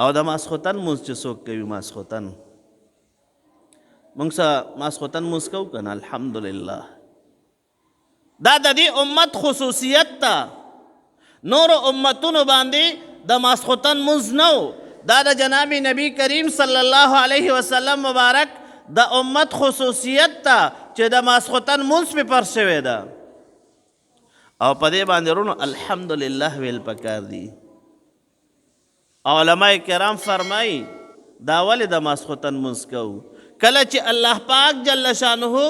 او د ماسخوتن مونځ چې څوک کوي ماسخوتن موږ سه ماسخوتن مونځ کوو که نه الحمدلله دا د دې امت خصوصیت ته نورو امتونو باندې د ماسخوتن مونځ نه و دا د جناب نبی کریم صلی الله علیه وسلم مبارک د امت خصوصیت ته چې د ماسخوتن مونځ پې فرض شوی ده او په دې باندې رونو الحمدلله ویل پکار دي علماء کرام فرمایي دا ولې د ماسخوتن مونځ کوو کله چې الله پاک جل شانه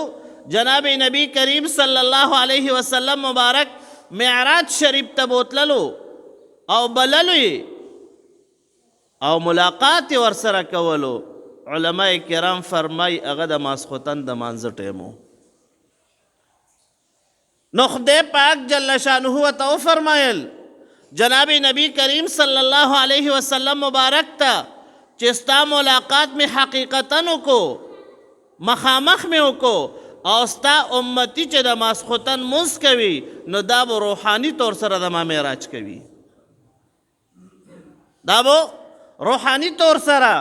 جناب نبی کریم صلی الله علیه وسلم مبارک معراج شریف ته بوتللو او بللو او ملاقات ورسره کولو علماء کرام فرمایي هغه د ماسخوتن د مانځه ټیم نو خدای پاک جل شانه ورته وفرمایل جناب نبی کریم صلی الله علیه وسلم مبارک ته چې ستا ملاقات میں حقیقتاً وکړو مخامخ مې وکړو او ستا امتی چې د ماسخوتن مونځ کوي نو دا به روحاني طور سره د ما معراج کوي دا به روحاني طور سره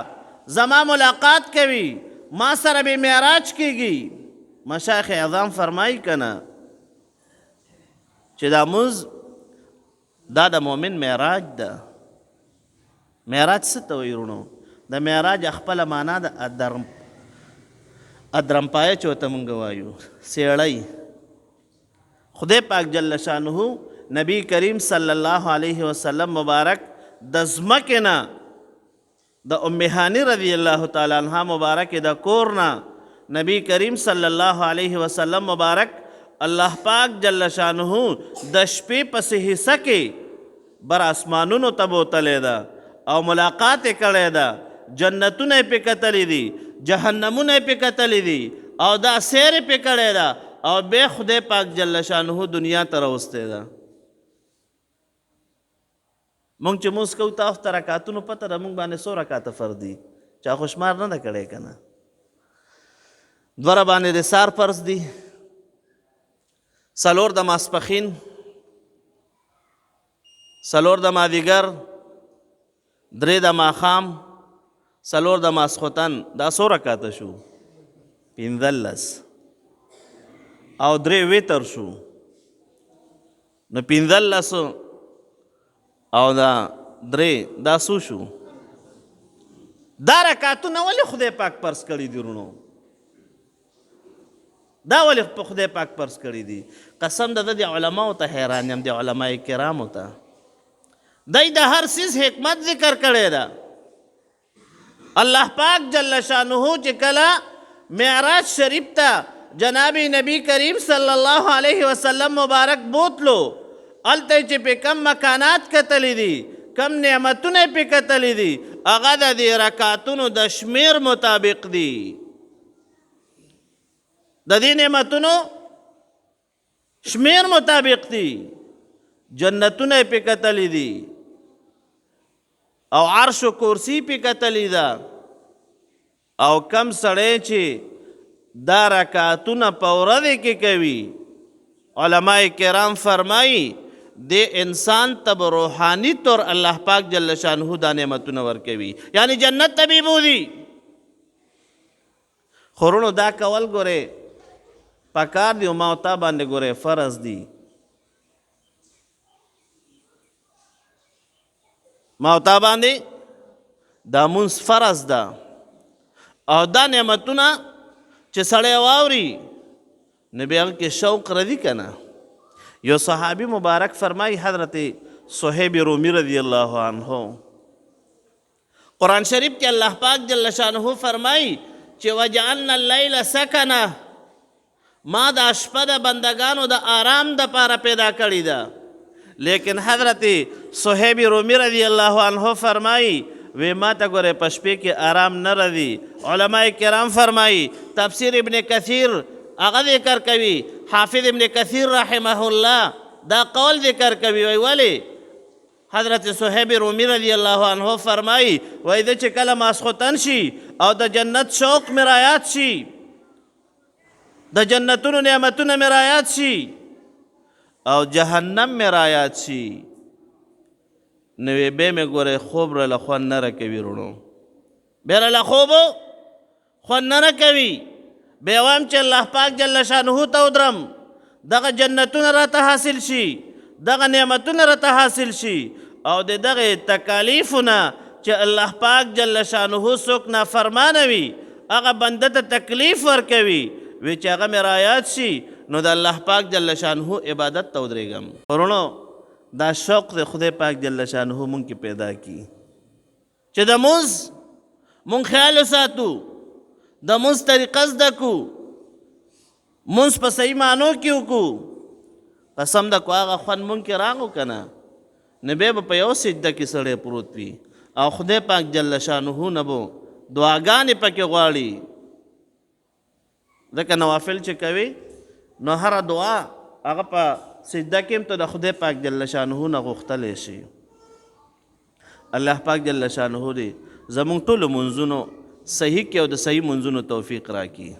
زما ملاقات کوي ما سره به معراج کیږي مشایخ اعظام فرمایي کنه چې دا مونځ دا د مؤمن معراج ده معراج څه ته وایي وروڼو د معراج خپله معنا د ادرمپایه چې ورته موږ وایو سیړی خدای پاک جل شانه نبی کریم صلی الله علیه وسلم مبارک د ځمکې نه د ام هانی رضی الله تعالی عنها مبارک د کور نه نبی کریم صلی الله علیه وسلم مبارک الله پاک جل شانه د شپې پسې حصه کې بر اسمانونو ته بوتلی ده او ملاقات یې کړی ده جنتونه یې پې کتلی دي جهنمونه یې پې کتلی دي او دا سیر یې پې کړی ده او بیا خدای پاک جل شانه دنیا ته راوستی ده مونږ چې مونځ کوو تاسو ته رکعتونو پته ده مونږ باندې څو رکعته فرض دي چا خو شمار نه ده کړی که نه دوه رباندې د سار فرض دي څلور د ماسپښین څلور د مازدیګر درې د ماښام څلور د ماسخوتن دا څو رکعته شو پنځلس او درې وتر شو نو پنځلس او دا درې دا څو شو دا رکعتونه ولې خدای پاک فرض کړي دي وروڼو دا ولې په خدای پاک فرض کړي دي قسم د د علماو ته حیران یم د علماء کرامو ته دی د هر څیز حکمت ذکر کړی ده الله پاک جل شانه چې کله معراج شریف ته جناب نبی کریم صلی الله علیه وسلم مبارک بوتلو هلته چې پې کم مکانات کتلی دي کم نعمتونه پې کتلی دي هغه د دې رکعتونو د شمیر مطابق دي د دې نعمتونو شمیر مطابق دي جنتونه یې پې کتلی دي او عرش و کرسی پې کتلی ده او کم سړی چې دا رکعتونه په ورځې کې کوي علماء کرام فرمایي د انسان ته به روحاني طور الله پاک جل شانه دا نعمتونه ورکوي یعنی جنت ته به بوځي خو وروڼو دا کول ګورې پکار دی او ما او تا باندې ګورې فرض دي ما او تا باندې دا مونځ فرض ده او دا نعمتونه چې سړی واوري نو بیا هغه کې شوق راځي که نه یو صحابي مبارک فرمایي حضرت صہیب رومی رضی الله عنه قرآن شریف کې الله پاک جل شانه فرمایي چې وجعلنا اللیل سکنه ما دا شپه د بندگانو د آرام د پاره پیدا کړې ده لیکن حضرت صہیب رومی رضی الله عنه فرمایي وی ما ته ګورې په شپې کې آرام نه راځي علماء کرام فرمایي تفسیر ابن کثیر هغه ذکر کوي حافظ ابن کثیر رحمه الله دا قول ذکر کوي وی ولې حضرت صہیب رومی رضی الله عنه فرمایي وی د چې کله ماسخوتن شي او د جنت شوق مې رایات شي د جنتونو نعمتونه مې رایات شي او جهنم مې رایات شي نو وی بیا مې ګورئ خوب راله خوند نه راکوي وروڼو بیا راله خوب خوند نه راکوي بیا وایم چې الله پاک جل شانه ته ودرم دغه جنتونه راته حاصل شي دغه نعمتونه راته حاصل شي او د دغه تکالیفونه چې الله پاک جل شانه څوک نافرمانه وي هغه بنده ته تکلیف ورکوي وی چې هغه مې رایاد شي نو د الله پاک جل شانه عبادت ته ودرېږم ورونو دا شوق د خدای پاک جل شانه مونږ کې پیدا کی چې د مونځ مونږ خیال وساتو د مونځ طریقه زده کو مونځ په صحیح معنو کې وکړو قسم د کو هغه خوند مونږ کې راغو که نه نو بیا به په یو سجده کې سړی پروت وي او خدای پاک جل شانه نه به دعاګانې پکې غواړي ځکه نوافل چې کوي نو هره دعا هغه په سجده کې هم ته د خدای پاک جل شانه نه غوښتلی شي الله پاک جل شانه دې زمونږ ټولو منځونو صحیح کې او د صحیح منځونو توفیق راکړي